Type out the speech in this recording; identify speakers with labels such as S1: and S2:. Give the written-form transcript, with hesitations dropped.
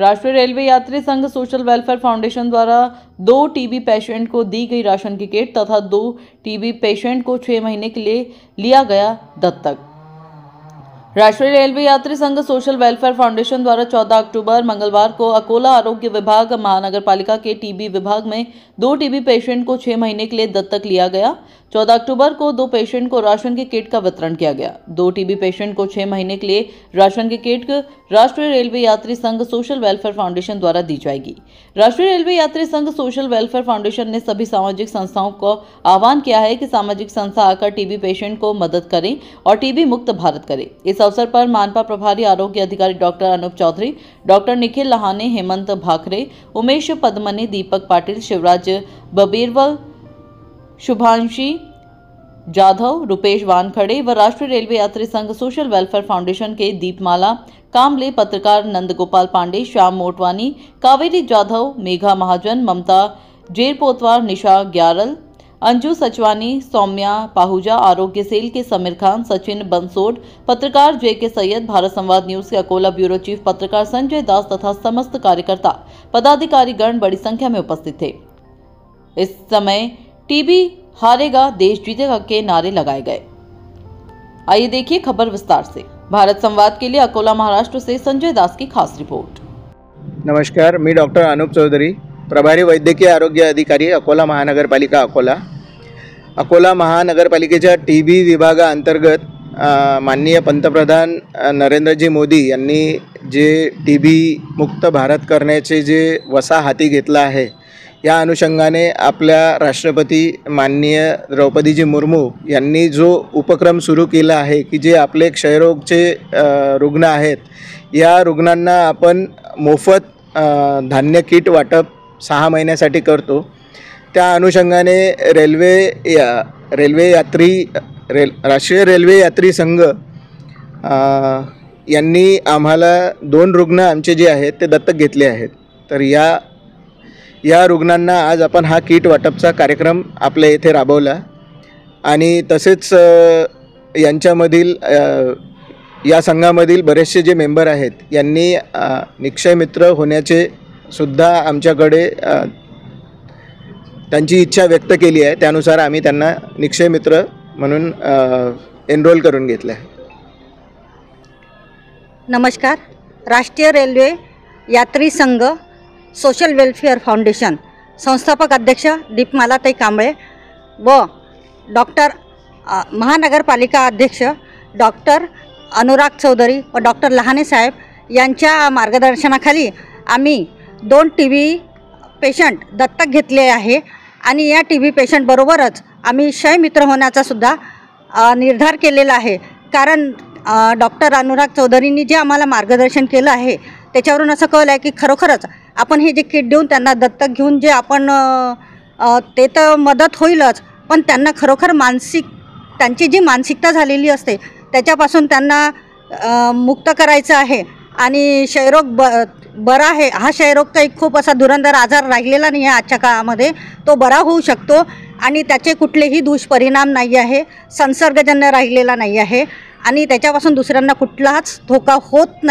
S1: राष्ट्रीय रेलवे यात्री संघ सोशल वेलफेयर फाउंडेशन द्वारा 2 टीबी पेशेंट को दी गई राशन की किट तथा 2 टीबी पेशेंट को 6 महीने के लिए लिया गया दत्तक। राष्ट्रीय रेलवे यात्री संघ सोशल वेलफेयर फाउंडेशन द्वारा 14 अक्टूबर मंगलवार को अकोला आरोग्य विभाग महानगर पालिका के टीबी विभाग में 2 टीबी पेशेंट को 6 महीने के लिए दत्तक लिया गया। 14 अक्टूबर को 2 पेशेंट को राशन की किट का वितरण किया गया। 2 टीबी पेशेंट को 6 महीने के लिए राशन की किट राष्ट्रीय रेलवे यात्री संघ सोशल वेलफेयर फाउंडेशन द्वारा दी जाएगी। राष्ट्रीय रेलवे यात्री संघ सोशल वेलफेयर फाउंडेशन ने सभी सामाजिक संस्थाओं को आह्वान किया है कि सामाजिक संस्था आकर टीबी पेशेंट को मदद करें और टीबी मुक्त भारत करें। इस अवसर पर मानपा प्रभारी आरोग्य अधिकारी डॉक्टर अनूप चौधरी, डॉक्टर निखिल लहाने, हेमंत भाखरे, उमेश पद्मनी, दीपक पाटिल, शिवराज बबीरवल, शुभांशी जाधव, रुपेश वानखड़े व राष्ट्रीय रेलवे यात्री संघ सोशल वेलफेयर फाउंडेशन के दीपमाला कामले, पत्रकार नंदगोपाल पांडे, श्याम मोटवानी, कावेरी जाधव, मेघा महाजन, ममता जेरपोतवार, निशा ग्यारल, अंजू सचवानी, सौम्या पाहुजा, आरोग्य सेल के समीर खान, सचिन बंसोड, पत्रकार JK सैयद, भारत संवाद न्यूज के अकोला ब्यूरो चीफ पत्रकार संजय दास तथा समस्त कार्यकर्ता पदाधिकारीगण बड़ी संख्या में उपस्थित थे। इस समय टीबी हारेगा देश जीतेगा के नारे लगाए गए। आइए देखिए खबर विस्तार से। भारत संवाद के लिए अकोला महाराष्ट्र से संजय दास की खास रिपोर्ट।
S2: नमस्कार, मी डॉक्टर अनूप चौधरी, प्रभारी वैद्यकीय आरोग्य अधिकारी, अकोला महानगरपालिका अकोला। अकोला महानगरपालिकेच्या टीबी विभागाअंतर्गत माननीय पंतप्रधान नरेंद्रजी मोदी यांनी जे टीबी मुक्त भारत करण्याचे जे वसा हाती घेतला आहे, या अनुषंगाने आपल्या राष्ट्रपती माननीय द्रौपदीजी मुर्मू यांनी जो उपक्रम सुरू केला आहे की जे आपले क्षयरोगचे रुग्ण आहेत, या रुग्णांना आपण मोफत धान्य किट वाटप 6 महिन्यासाठी करतो। त्या अनुषंगाने राष्ट्रीय रेल्वे यात्री संघ यांनी आम्हाला 2 रुग्ण आमचे जे आहेत ते दत्तक घेतले आहेत। तर या रुग्णांना आज आपण हा किट वाटपचा कार्यक्रम आपल्या येथे राबवला आणि तसेच यांच्यामधील या संघामधील बरेचसे जे मेंबर आहेत यांनी निक्षय मित्र होण्याचे सुद्धा आमच्याकडे त्यांची इच्छा व्यक्त केली आहे। त्यानुसार आम्ही त्यांना निक्षय मित्र म्हणून एनरोल करून घेतले आहे।
S3: नमस्कार, राष्ट्रीय रेल्वे यात्री संघ सोशल वेलफेयर फाउंडेशन संस्थापक अध्यक्ष दीपमालाताई कांबळे व डॉक्टर महानगरपालिका अध्यक्ष डॉक्टर अनुराग चौधरी व डॉक्टर लहाने साहेब यांच्या मार्गदर्शनाखाली आम्ही 2 टीबी पेशंट दत्तक घेतले आहे आणि या टीबी पेशंट बरोबरच आम्ही क्षय मित्र होण्याचा सुद्धा निर्धार केलेला आहे। कारण डॉक्टर अनुराग चौधरींनी जे आम्हाला मार्गदर्शन केलं आहे त्याच्यावरून असं कळलं आहे की खरोखरच आपण हे जे किट देऊन त्यांना दत्तक घेऊन जे आपण ते तर मदत होईलच, पण त्यांना खरोखर त्यांची जी मानसिकता झालेली असते त्याच्यापासून त्यांना मुक्त करायचं आहे आणि क्षयरोग बरा आहे। हा क्षयरोग काही खूप असा धुरंधर आजार राहिलेला नाही आहे आजच्या काळामध्ये, तो बरा होऊ शकतो आणि त्याचे कुठलेही दुष्परिणाम नाही आहे, संसर्गजन्य राहिलेला नाही आहे आणि त्याच्यापासून दुसऱ्यांना कुठलाच धोका होत नाही।